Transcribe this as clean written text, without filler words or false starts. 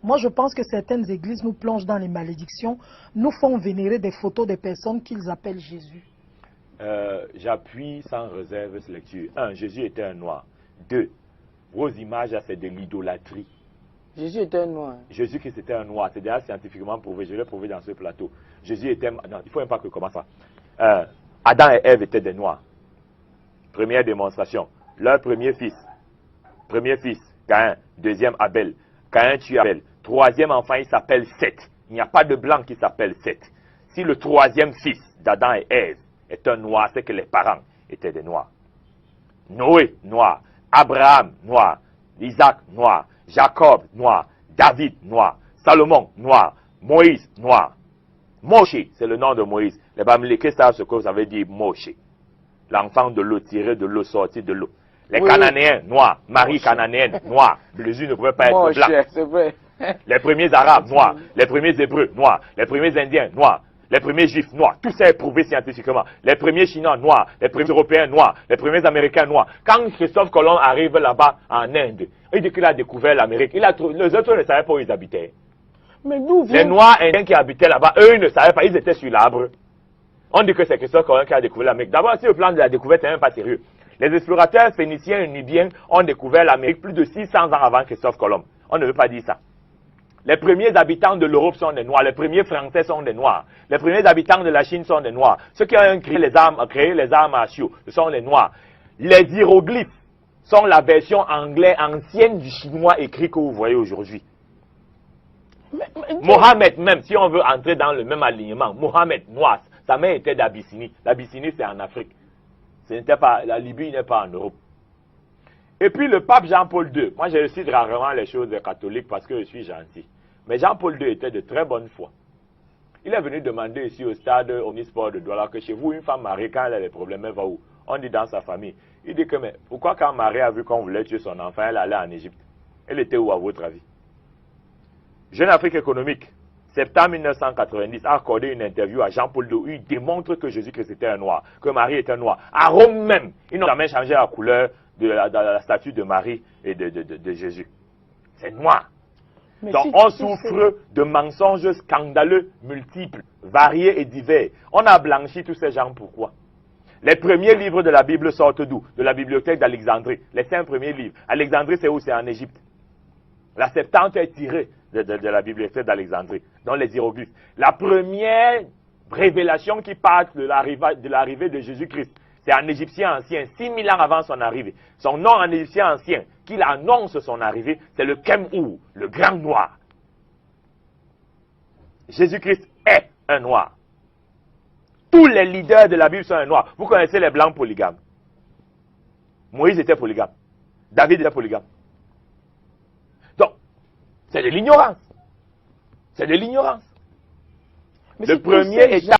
Moi, je pense que certaines églises nous plongent dans les malédictions, nous font vénérer des photos des personnes qu'ils appellent Jésus. J'appuie sans réserve cette lecture. 1. Jésus était un noir. 2. Vos images, c'est de l'idolâtrie. Jésus était un noir. Jésus-Christ était un noir. C'est déjà scientifiquement prouvé. Je l'ai prouvé dans ce plateau. Jésus était... Non, il ne faut même pas que je commence ça. Adam et Ève étaient des noirs. Première démonstration. Leur premier fils, Caïn. Deuxième, Abel. Caïn tue Abel. Troisième enfant, il s'appelle Seth. Il n'y a pas de blanc qui s'appelle Seth. Si le troisième fils d'Adam et Ève est un noir, c'est que les parents étaient des noirs. Noé, noir. Abraham, noir. Isaac, noir. Jacob, noir. David, noir. Salomon, noir. Moïse, noir. Moshe, c'est le nom de Moïse. Les Bamileke savent ce que ça veut dire Moshe. L'enfant de l'eau, tiré de l'eau, sorti de l'eau. Les Cananéens, noirs. Marie cananéenne, noire. Jésus ne pouvait pas être blanc. C'est vrai. Les premiers Arabes, noirs. Les premiers Hébreux, noirs. Les premiers Indiens, noirs. Les premiers Juifs, noirs. Tout ça est prouvé scientifiquement. Les premiers Chinois, noirs. Les premiers Européens, noirs. Les premiers Américains, noirs. Quand Christophe Colomb arrive là-bas en Inde, il dit qu'il a découvert l'Amérique. Les autres ne savaient pas où ils habitaient. Mais d'où Les Noirs indiens qui habitaient là-bas, eux, ils ne savaient pas. Ils étaient sur l'arbre. On dit que c'est Christophe Colomb qui a découvert l'Amérique. D'abord, si le plan de la découverte n'est même pas sérieux. Les explorateurs phéniciens et nubiens ont découvert l'Amérique plus de 600 ans avant Christophe Colomb. On ne veut pas dire ça. Les premiers habitants de l'Europe sont des Noirs. Les premiers Français sont des Noirs. Les premiers habitants de la Chine sont des Noirs. Ceux qui ont créé les armes martiaux, ce sont les Noirs. Les hiéroglyphes sont la version anglaise ancienne du chinois écrit que vous voyez aujourd'hui. Mohamed même, si on veut entrer dans le même alignement, Mohamed, noir, sa mère était d'Abyssinie. L'Abyssinie, c'est en Afrique. La Libye n'est pas en Europe. Et puis le pape Jean-Paul II, moi je cite rarement les choses catholiques parce que je suis gentil. Mais Jean-Paul II était de très bonne foi. Il est venu demander ici au stade Omnisport de Douala que chez vous, une femme mariée, quand elle a des problèmes, elle va où? On dit dans sa famille. Il dit que, mais pourquoi quand Marie a vu qu'on voulait tuer son enfant, elle allait en Égypte? Elle était où à votre avis? Jeune Afrique économique, septembre 1990, a accordé une interview à Jean-Paul II où il démontre que Jésus-Christ était un noir, que Marie était un noir. À Rome même, ils n'ont jamais changé la couleur de la statue de Marie et de Jésus. C'est noir. Mais donc on souffre de mensonges scandaleux, multiples, variés et divers. On a blanchi tous ces gens, pourquoi? Les premiers livres de la Bible sortent d'où? De la bibliothèque d'Alexandrie. Les 5 premiers livres. Alexandrie, c'est où? C'est en Égypte. La Septante est tirée de la bibliothèque d'Alexandrie, dans les hiéroglyphes. La première révélation qui parle de l'arrivée de Jésus-Christ, c'est en égyptien ancien, 6000 ans avant son arrivée. Son nom en égyptien ancien, qu'il annonce son arrivée, c'est le Kem-Ou, le grand noir. Jésus-Christ est un noir. Tous les leaders de la Bible sont un noir. Vous connaissez les blancs polygames. Moïse était polygame. David était polygame. Donc, c'est de l'ignorance. C'est de l'ignorance. Le premier état